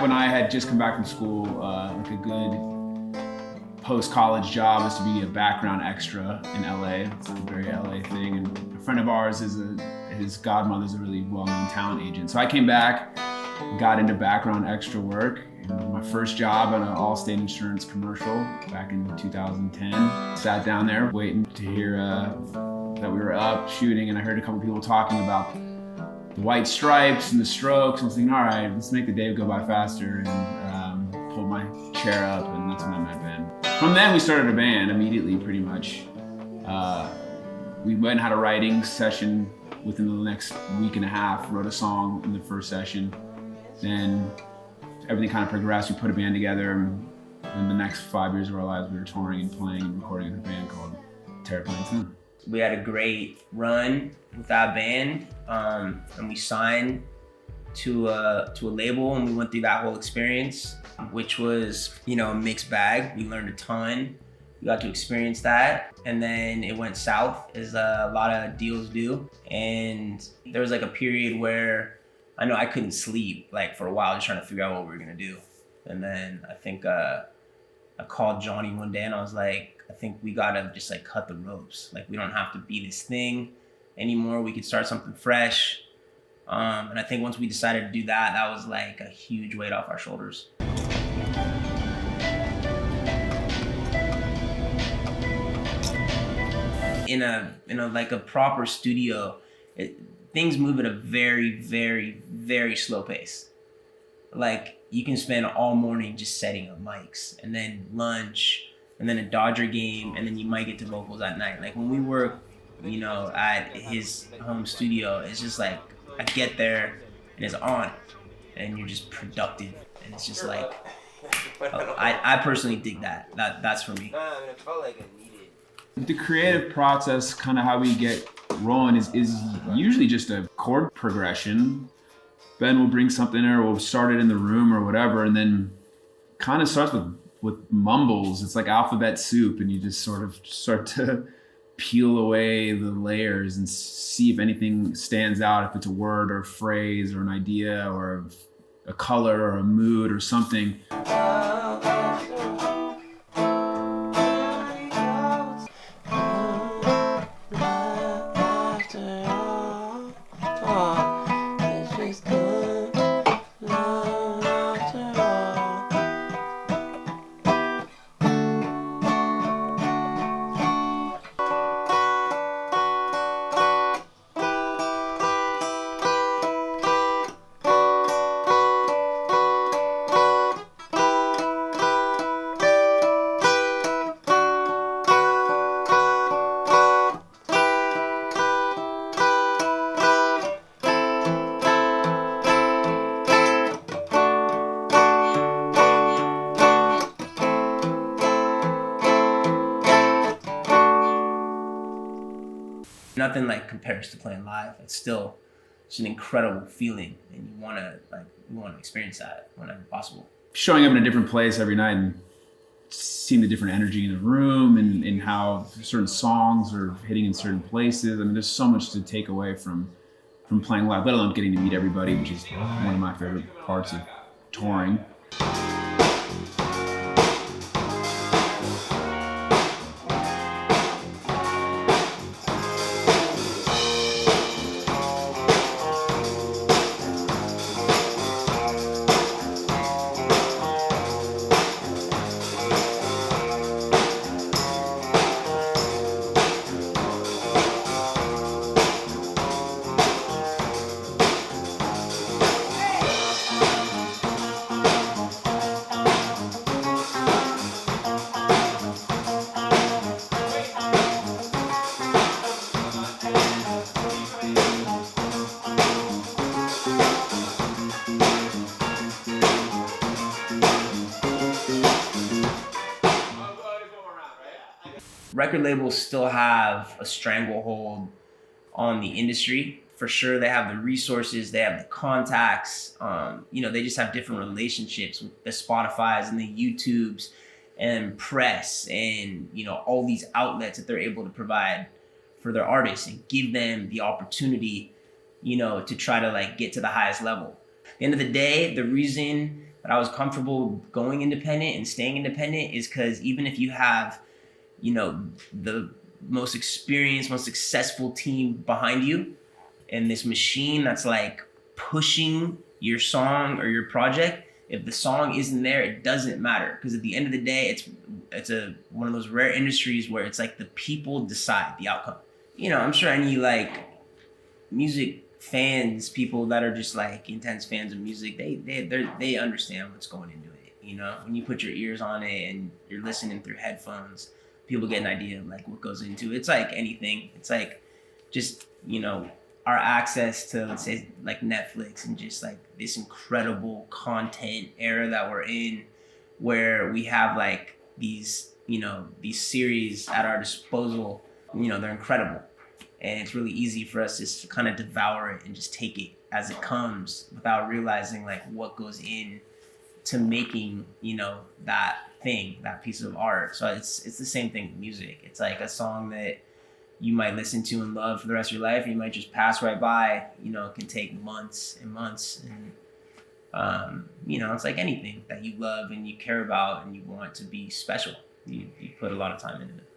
when I had just come back from school, like a good post-college job was to be a background extra in LA. It's a very LA thing. And a friend of ours his godmother's a really well-known talent agent. So I came back, got into background extra work. My first job at an Allstate insurance commercial back in 2010. Sat down there waiting to hear that we were up shooting, and I heard a couple people talking about the white stripes and the strokes. And I was thinking, all right, let's make the day go by faster, and pulled my chair up, and that's when I met Ben. From then we started a band immediately, pretty much. We went and had a writing session within the next week and a half, wrote a song in the first session. Then everything kind of progressed. We put a band together, and in the next 5 years of our lives, we were touring and playing and recording in a band called Byington. We had a great run with that band, and we signed to a label, and we went through that whole experience, which was, a mixed bag. We learned a ton. We got to experience that, and then it went south, as a lot of deals do. And there was like a period where I know I couldn't sleep for a while, just trying to figure out what we were gonna do. And then I think I called Johnny one day, and I was like, I think we gotta just cut the ropes. We don't have to be this thing anymore. We could start something fresh. And I think once we decided to do that, that was a huge weight off our shoulders. In a proper studio, things move at a very, very, very slow pace. You can spend all morning just setting up mics, and then lunch, and then a Dodger game, and then you might get to vocals at night. When we work, at his home studio, it's just I get there and it's on, and you're just productive, and it's just I personally dig that. That's for me. It felt like it needed. The creative process, kind of how we get rolling, is usually just a chord progression. Ben will bring something in, or we'll start it in the room or whatever, and then kind of starts with mumbles. It's like alphabet soup, and you just sort of start to peel away the layers and see if anything stands out, if it's a word or a phrase or an idea or a color or a mood or something. Nothing compares to playing live. It's an incredible feeling, and you want to experience that whenever possible. Showing up in a different place every night and seeing the different energy in the room, and how certain songs are hitting in certain places. I mean, there's so much to take away from playing live, let alone getting to meet everybody, which is one of my favorite parts of touring. Record labels still have a stranglehold on the industry. For sure, they have the resources, they have the contacts, they just have different relationships with the Spotifys and the YouTubes and press and, all these outlets that they're able to provide for their artists and give them the opportunity, to try to get to the highest level. At the end of the day, the reason that I was comfortable going independent and staying independent is because even if you have, you know, the most experienced, most successful team behind you and this machine that's like pushing your song or your project, if the song isn't there, it doesn't matter. Because at the end of the day, it's one of those rare industries where it's like the people decide the outcome. You know, I'm sure any like music fans, people that are just like intense fans of music, they understand what's going into it. You know, when you put your ears on it and you're listening through headphones, people get an idea of like what goes into it. It's like anything. It's like just, you know, our access to, let's say, like Netflix and just like this incredible content era that we're in, where we have like these, you know, these series at our disposal. You know, they're incredible. And it's really easy for us just to kind of devour it and just take it as it comes without realizing like what goes in to making, you know, that thing, that piece of art. So it's the same thing with music. It's like a song that you might listen to and love for the rest of your life. You might just pass right by. You know, it can take months and months. And, you know, it's like anything that you love and you care about and you want to be special. You put a lot of time into it.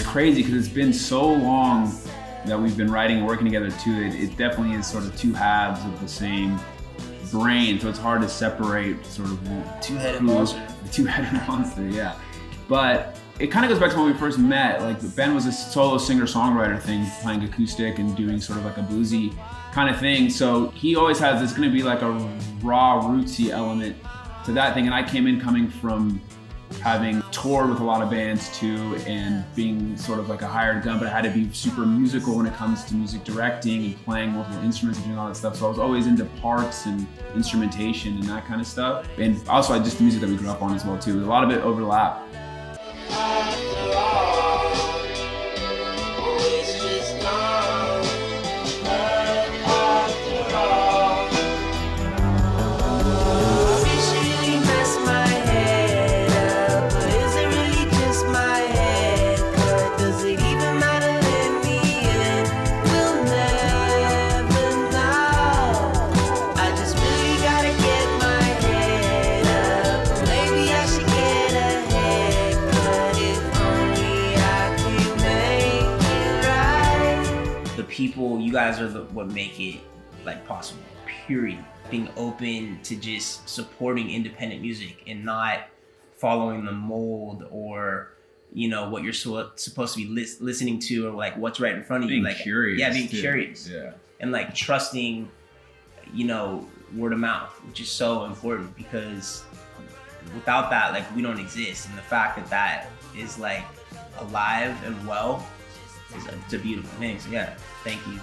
Crazy because it's been so long that we've been writing and working together too. It definitely is sort of two halves of the same brain, so it's hard to separate sort of two-headed monster. The two-headed monster, yeah. But it kind of goes back to when we first met. Like Ben was a solo singer-songwriter thing, playing acoustic and doing sort of like a bluesy kind of thing. So he always has this going to be like a raw, rootsy element to that thing, and I came in coming from having toured with a lot of bands too and being sort of like a hired gun, but I had to be super musical when it comes to music directing and playing multiple instruments and doing all that stuff. So I was always into parts and instrumentation and that kind of stuff. And also just the music that we grew up on as well too. A lot of it overlapped. People, you guys are what make it like possible, period. Being open to just supporting independent music and not following the mold or, you know, what you're supposed to be listening to or like what's right in front of you. Like curious. Yeah, being curious. Yeah. And like trusting, you know, word of mouth, which is so important because without that, like we don't exist. And the fact that that is like alive and well, it's a beautiful thing. So yeah, thank you.